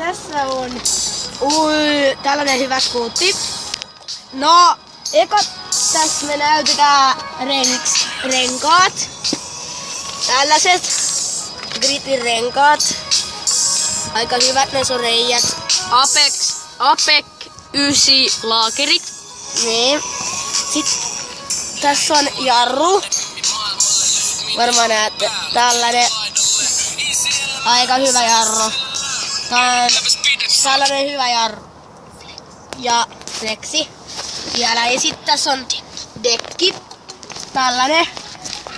tässä on tällainen hyvä skuutti. No, eka tässä me näytetään renkaat. Tällaiset Gritin renkaat. Aika hyvät, ne on reijät. Apec 9 laakerit. Niin. Sitten tässä on jarru. Varmaan näette. Tällainen. Aika hyvä jarru. Tällainen hyvä jarru. Ja fleksi. Vielä. Ja sitten tässä on dekki. Tällainen.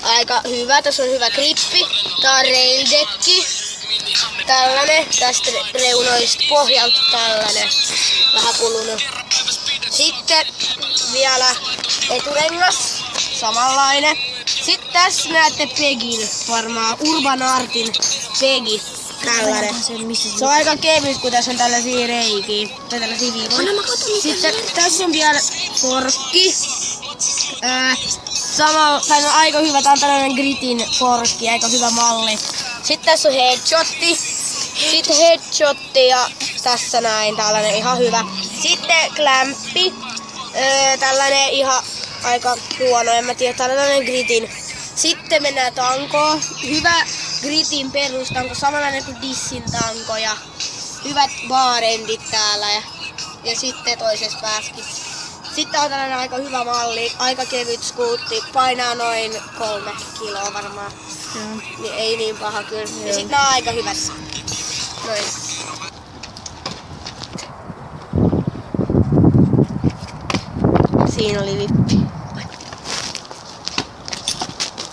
Aika hyvä. Tässä on hyvä grippi. Tää on rail-dekki. Tällainen. Tästä reunoista pohjalta tällainen. Vähän kulunut. Sitten vielä eturengas. Samanlainen. Sitten tässä näette Pegin. Varmaan Urban Artin Pegi. Tällainen. Se on aika kevyt, kun tässä on tällaisia reikiä. Tai tällaisia viivoja. Sitten tässä on vielä forkki. Tai on aika hyvä. Tää on tällainen Gritin forkki. Aika hyvä malli. Sitten tässä on headshotti. Sitten headshotti ja tässä näin. Tällainen ihan hyvä. Sitten klämppi. Tällainen ihan aika huono. En mä tiedä. Tällainen Gritin. Sitten mennään tankoon. Hyvä Gritin perustanko, samanlainen kuin Dissin tanko ja hyvät baarendit täällä ja sitten toisessa päässäkin. Sitten on tällainen aika hyvä malli, aika kevyt skuutti, painaa noin 3 kiloa varmaan. Niin ei niin paha kyllä. Ja sitten nämä on aika hyvät. Noin. Siinä oli